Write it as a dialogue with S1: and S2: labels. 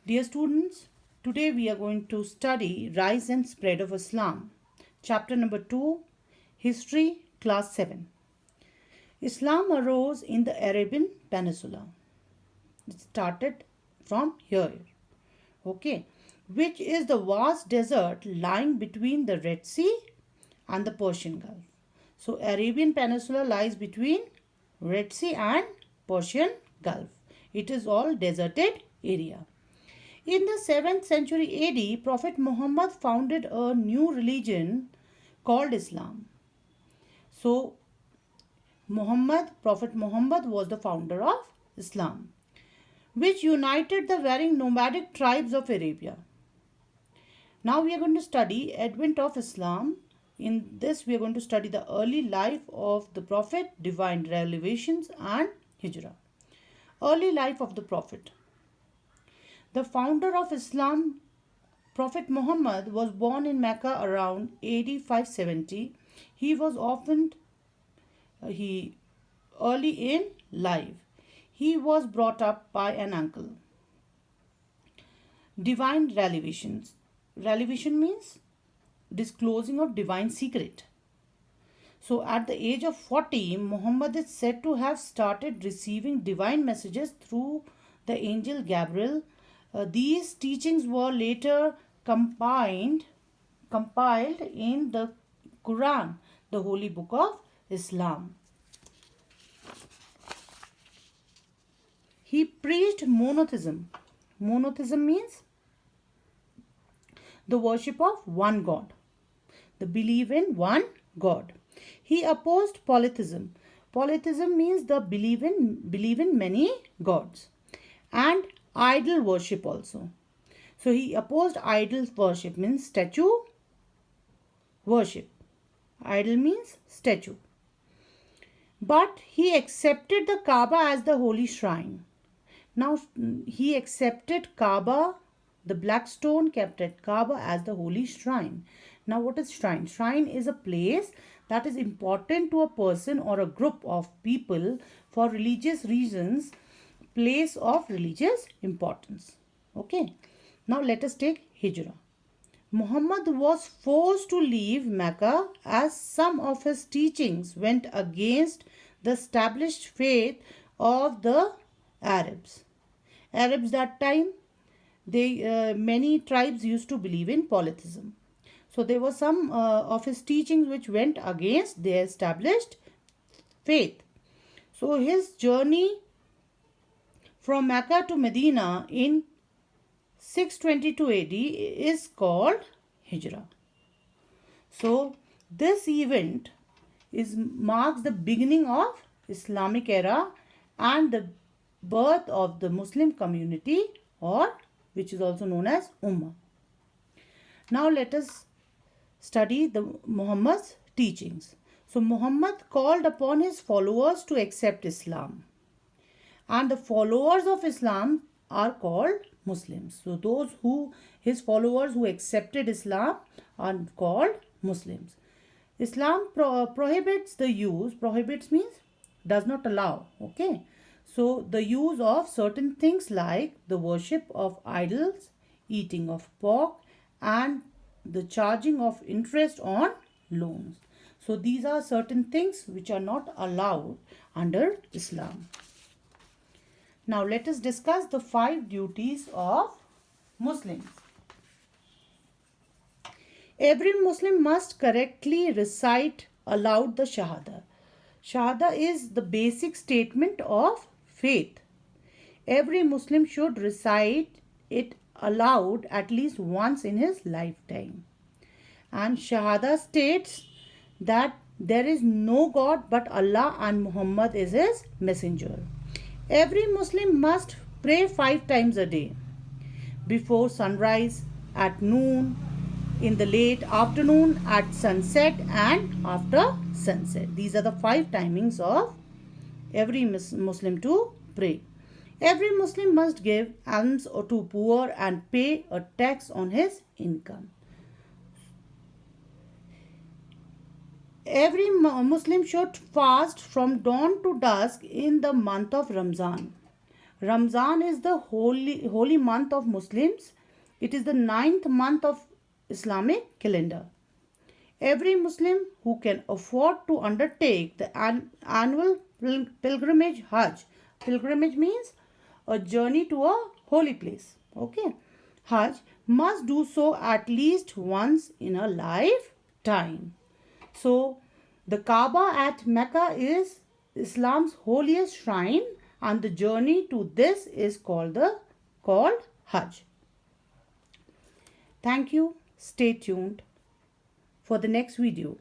S1: Dear students, today we are going to study Rise and Spread of Islam. Chapter number 2, History, Class 7. Islam arose in the Arabian Peninsula. It started from here, okay, which is the vast desert lying between the Red Sea and the Persian Gulf. So, Arabian Peninsula lies between Red Sea and Persian Gulf. It is all deserted area. In the 7th century AD, Prophet Muhammad founded a new religion called Islam. So, Prophet Muhammad was the founder of Islam, which united the varying nomadic tribes of Arabia. Now we are going to study advent of Islam. In this, we are going to study the early life of the Prophet, divine revelations, and Hijrah. Early life of the Prophet. The founder of Islam, Prophet Muhammad, was born in Mecca around AD 570. He was early in life. He was brought up by an uncle. Divine revelations. Revelation means disclosing of divine secret. So at the age of 40, Muhammad is said to have started receiving divine messages through the angel Gabriel. These teachings were later compiled in the Quran, the holy book of Islam. He preached monotheism. Monotheism means the worship of one God, the belief in one God. He opposed polytheism. Polytheism means the belief in many gods, and idol worship also. So he opposed idol worship, means statue worship. Idol means statue. But he accepted the Kaaba as the holy shrine. Now he accepted Kaaba, the black stone kept at Kaaba, as the holy shrine. Now what is shrine? Shrine is a place that is important to a person or a group of people for religious reasons, place of religious importance. Okay. Now let us take Hijrah. Muhammad was forced to leave Mecca as some of his teachings went against the established faith of the Arabs. Arabs that time, many tribes used to believe in polytheism. So there were some of his teachings which went against their established faith. So his journey from Mecca to Medina in 622 AD is called Hijrah. So this event marks the beginning of Islamic era and the birth of the Muslim community, or which is also known as Ummah. Now let us study the Muhammad's teachings. So Muhammad called upon his followers to accept Islam, and the followers of Islam are called Muslims. So his followers who accepted Islam are called Muslims. Islam prohibits the use, prohibits means does not allow, okay. So the use of certain things like the worship of idols, eating of pork, and the charging of interest on loans. So these are certain things which are not allowed under Islam. Now let us discuss the 5 duties of Muslims. Every Muslim must correctly recite aloud the Shahada. Shahada is the basic statement of faith. Every Muslim should recite it aloud at least once in his lifetime. And Shahada states that there is no God but Allah and Muhammad is his messenger. Every Muslim must pray 5 times a day. Before sunrise, at noon, in the late afternoon, at sunset, and after sunset. These are the 5 timings of every Muslim to pray. Every Muslim must give alms to poor and pay a tax on his income. Every Muslim should fast from dawn to dusk in the month of Ramzan. Ramzan is the holy month of Muslims. It is the 9th month of Islamic calendar. Every Muslim who can afford to undertake the annual pilgrimage Hajj. Pilgrimage means a journey to a holy place. Okay. Hajj must do so at least once in a lifetime. So the Kaaba at Mecca is Islam's holiest shrine, and the journey to this is called Hajj. Thank you. Stay tuned for the next video.